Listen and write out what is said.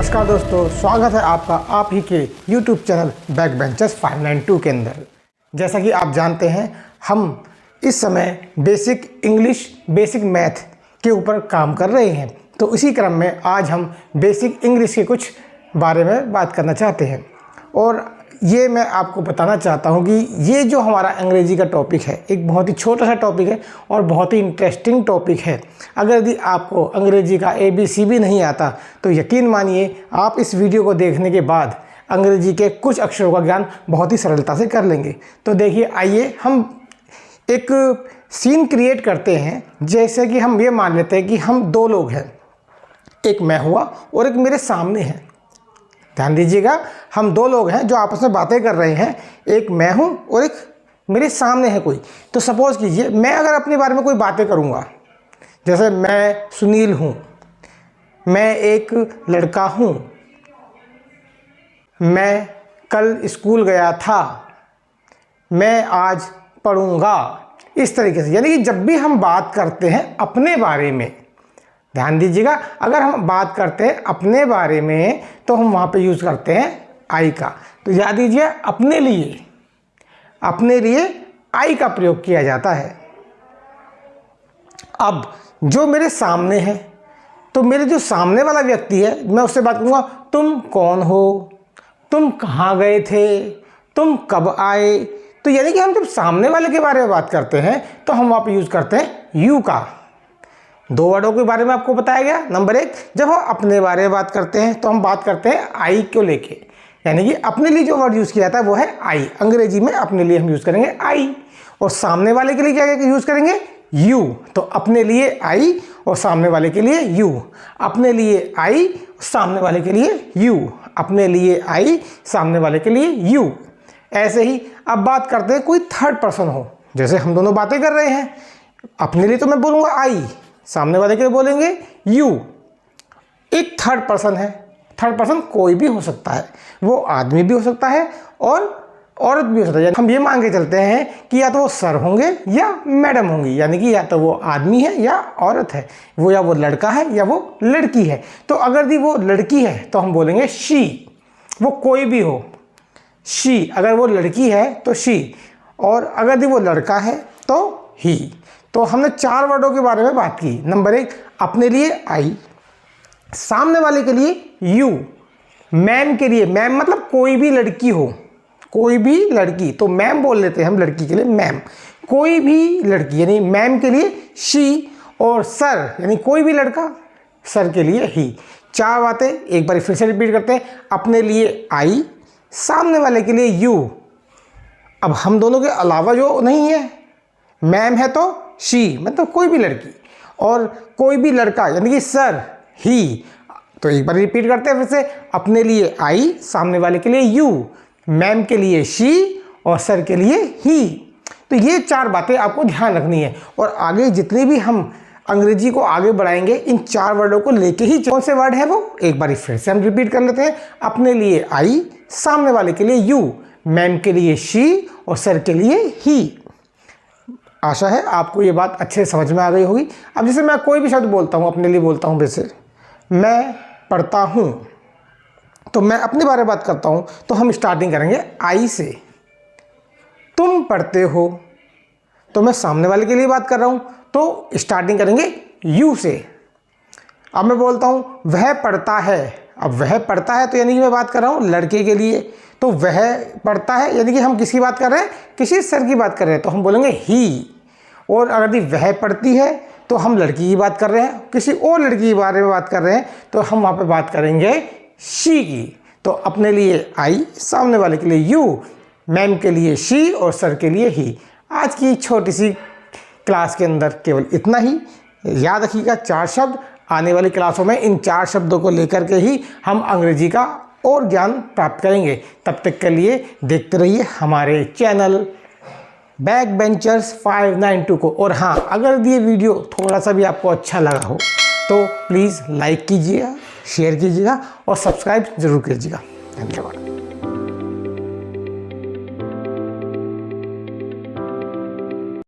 नमस्कार दोस्तों, स्वागत है आपका आप ही के YouTube चैनल बैक बेंचर्स 592 के अंदर। जैसा कि आप जानते हैं, हम इस समय बेसिक इंग्लिश, बेसिक मैथ के ऊपर काम कर रहे हैं। तो इसी क्रम में आज हम बेसिक इंग्लिश के कुछ बारे में बात करना चाहते हैं। और ये मैं आपको बताना चाहता हूँ कि ये जो हमारा अंग्रेजी का टॉपिक है, एक बहुत ही छोटा सा टॉपिक है और बहुत ही इंटरेस्टिंग टॉपिक है। अगर यदि आपको अंग्रेजी का ABC भी नहीं आता तो यकीन मानिए आप इस वीडियो को देखने के बाद अंग्रेजी के कुछ अक्षरों का ज्ञान बहुत ही सरलता से कर लेंगे। तो देखिए, आइए हम एक सीन क्रिएट करते हैं। जैसे कि हम ये मान लेते हैं कि हम दो लोग हैं, एक मैं हुआ और एक मेरे सामने है। ध्यान दीजिएगा, हम दो लोग हैं जो आपस में बातें कर रहे हैं, एक मैं हूं और एक मेरे सामने है कोई। तो सपोज कीजिए मैं अगर अपने बारे में कोई बातें करूंगा, जैसे मैं सुनील हूं, मैं एक लड़का हूं, मैं कल स्कूल गया था, मैं आज पढ़ूंगा, इस तरीके से। यानी कि जब भी हम बात करते हैं अपने बारे में, ध्यान दीजिएगा, अगर हम बात करते हैं अपने बारे में तो हम वहाँ पे यूज़ करते हैं आई का। तो याद दीजिए, अपने लिए आई का प्रयोग किया जाता है। अब जो मेरे सामने है, तो मेरे जो सामने वाला व्यक्ति है, मैं उससे बात करूँगा, तुम कौन हो, तुम कहाँ गए थे, तुम कब आए। तो यानी कि हम जब सामने वाले के बारे में बात करते हैं तो हम वहाँ पे यूज़ करते हैं यू का। दो वर्डों के बारे में आपको बताया गया। नंबर एक, जब हम अपने बारे में बात करते हैं तो हम बात करते हैं आई को लेके, यानी कि अपने लिए जो वर्ड यूज़ किया जाता है वो है आई। अंग्रेजी में अपने लिए हम यूज़ करेंगे आई, और सामने वाले के लिए क्या यूज़ करेंगे, यू। तो अपने लिए आई और सामने वाले के लिए यू, अपने लिए आई, सामने वाले के लिए यू, अपने लिए आई, सामने वाले के लिए यू। ऐसे ही अब बात करते हैं कोई थर्ड पर्सन हो, जैसे हम दोनों बातें कर रहे हैं, अपने लिए तो मैं बोलूँगा आई, सामने वाले के लिए बोलेंगे यू। एक थर्ड पर्सन है, थर्ड पर्सन कोई भी हो सकता है, वो आदमी भी हो सकता है और औरत भी हो सकता है। हम ये मान के चलते हैं कि या तो वो सर होंगे या मैडम होंगी, यानी कि या तो वो आदमी है या औरत है, वो या वो लड़का है या वो लड़की है। तो अगर भी वो लड़की है तो हम बोलेंगे शी, वो कोई भी हो, शी। अगर वो लड़की है तो शी, और अगर भी वो लड़का है तो ही। तो हमने चार वर्डों के बारे में बात की। नंबर एक, अपने लिए आई, सामने वाले के लिए यू, मैम के लिए, मैम मतलब कोई भी लड़की हो, कोई भी लड़की, तो मैम बोल लेते हैं हम लड़की के लिए मैम, कोई भी लड़की यानी मैम के लिए शी, और सर यानी कोई भी लड़का, सर के लिए ही। चार बातें एक बार फिर से रिपीट करते हैं। अपने लिए आई, सामने वाले के लिए यू। अब हम दोनों के अलावा जो नहीं है, मैम है तो शी मतलब कोई भी लड़की, और कोई भी लड़का यानी कि सर, ही। तो एक बार रिपीट करते हैं फिर से, अपने लिए आई, सामने वाले के लिए यू, मैम के लिए शी और सर के लिए ही। तो ये चार बातें आपको ध्यान रखनी है, और आगे जितनी भी हम अंग्रेजी को आगे बढ़ाएंगे इन चार वर्डों को लेके ही। कौन से वर्ड है वो, एक बार फिर से हम रिपीट कर लेते हैं। अपने लिए आई, सामने वाले के लिए यू, मैम के लिए शी और सर के लिए ही। आशा है आपको ये बात अच्छे से समझ में आ गई होगी। अब जैसे मैं कोई भी शब्द बोलता हूँ, अपने लिए बोलता हूँ, जैसे मैं पढ़ता हूँ, तो मैं अपने बारे में बात करता हूँ तो हम स्टार्टिंग करेंगे आई से। तुम पढ़ते हो, तो मैं सामने वाले के लिए बात कर रहा हूँ तो स्टार्टिंग करेंगे यू से। अब मैं बोलता हूँ वह पढ़ता है, अब वह पढ़ता है तो यानी कि मैं बात कर रहा हूँ लड़के के लिए, तो वह पढ़ता है यानी कि हम किसकी बात कर रहे हैं, किसी सर की बात कर रहे हैं, तो हम बोलेंगे ही। और अगर वह पढ़ती है तो हम लड़की की बात कर रहे हैं, किसी और लड़की के बारे में बात कर रहे हैं तो हम वहाँ पे बात करेंगे शी की। तो अपने लिए आई, सामने वाले के लिए यू, मैम के लिए शी और सर के लिए ही। आज की छोटी सी क्लास के अंदर केवल इतना ही। याद रखिएगा चार शब्द, आने वाली क्लासों में इन चार शब्दों को लेकर के ही हम अंग्रेजी का और ज्ञान प्राप्त करेंगे। तब तक के लिए देखते रहिए हमारे चैनल बैक बेंचर्स 592 को। और हाँ, अगर ये वीडियो थोड़ा सा भी आपको अच्छा लगा हो तो प्लीज़ लाइक कीजिएगा, शेयर कीजिएगा और सब्सक्राइब ज़रूर कीजिएगा। धन्यवाद।